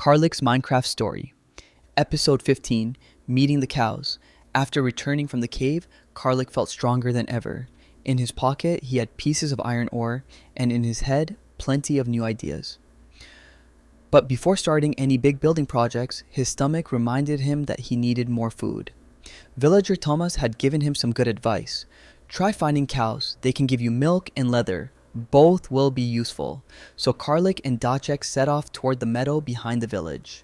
Karlik's Minecraft Story. Episode 15, Meeting the Cows. After returning from the cave, Karlik felt stronger than ever. In his pocket, he had pieces of iron ore, and in his head, plenty of new ideas. But before starting any big building projects, his stomach reminded him that he needed more food. Villager Thomas had given him some good advice. Try finding cows. They can give you milk and leather. Both will be useful. So Karlik and Kdacek set off toward the meadow behind the village.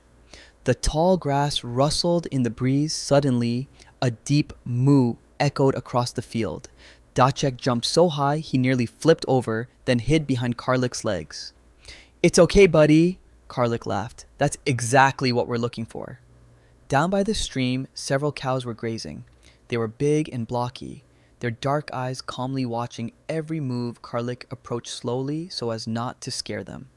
The tall grass rustled in the breeze. Suddenly, a deep moo echoed across the field. Kdacek jumped so high he nearly flipped over, then hid behind Karlik's legs. "It's okay, buddy," Karlik laughed. "That's exactly what we're looking for." Down by the stream, several cows were grazing. They were big and blocky, their dark eyes calmly watching every move. Karlik approached slowly so as not to scare them.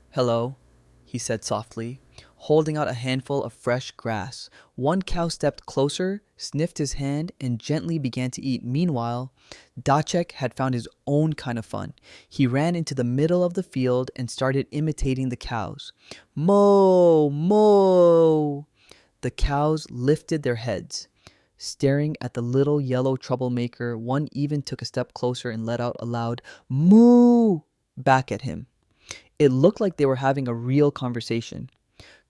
"Hello," he said softly, holding out a handful of fresh grass. One cow stepped closer, sniffed his hand, and gently began to eat. Meanwhile, Kdacek had found his own kind of fun. He ran into the middle of the field and started imitating the cows. "Moo! Moo!" The cows lifted their heads, staring at the little yellow troublemaker. One even took a step closer and let out a loud "moo" back at him. It looked like they were having a real conversation.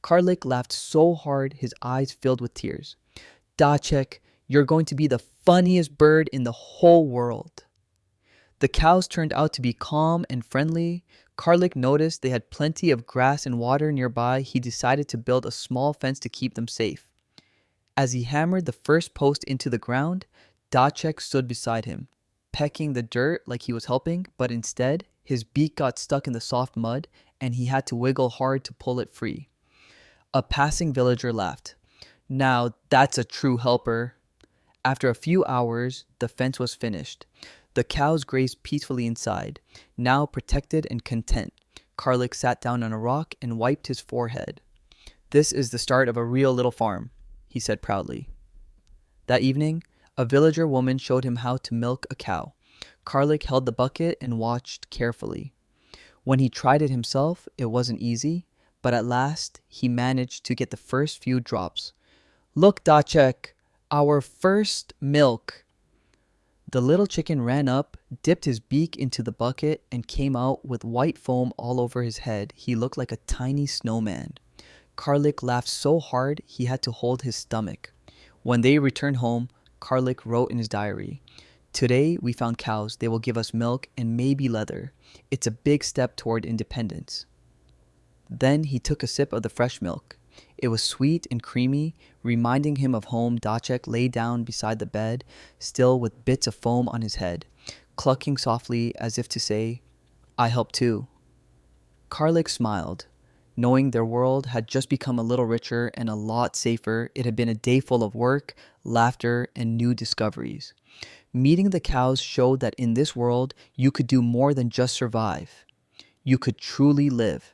Karlik laughed so hard his eyes filled with tears. "Kdacek, you're going to be the funniest bird in the whole world." The cows turned out to be calm and friendly. Karlik noticed they had plenty of grass and water nearby. He decided to build a small fence to keep them safe. As he hammered the first post into the ground, Kdacek stood beside him, pecking the dirt like he was helping, but instead, his beak got stuck in the soft mud and he had to wiggle hard to pull it free. A passing villager laughed. "Now that's a true helper." After a few hours, the fence was finished. The cows grazed peacefully inside. Now protected and content, Karlik sat down on a rock and wiped his forehead. "This is the start of a real little farm," he said proudly. That evening, a villager woman showed him how to milk a cow. Karlik held the bucket and watched carefully. When he tried it himself, it wasn't easy, but at last he managed to get the first few drops. "Look, Kdacek, our first milk." The little chicken ran up, dipped his beak into the bucket, and came out with white foam all over his head. He looked like a tiny snowman. Karlik laughed so hard he had to hold his stomach. When they returned home, Karlik wrote in his diary, "Today we found cows. They will give us milk and maybe leather. It's a big step toward independence." Then he took a sip of the fresh milk. It was sweet and creamy, reminding him of home. Kdacek lay down beside the bed, still with bits of foam on his head, clucking softly as if to say, "I help too." Karlik smiled, knowing their world had just become a little richer and a lot safer. It had been a day full of work, laughter, and new discoveries. Meeting the cows showed that in this world, you could do more than just survive. You could truly live.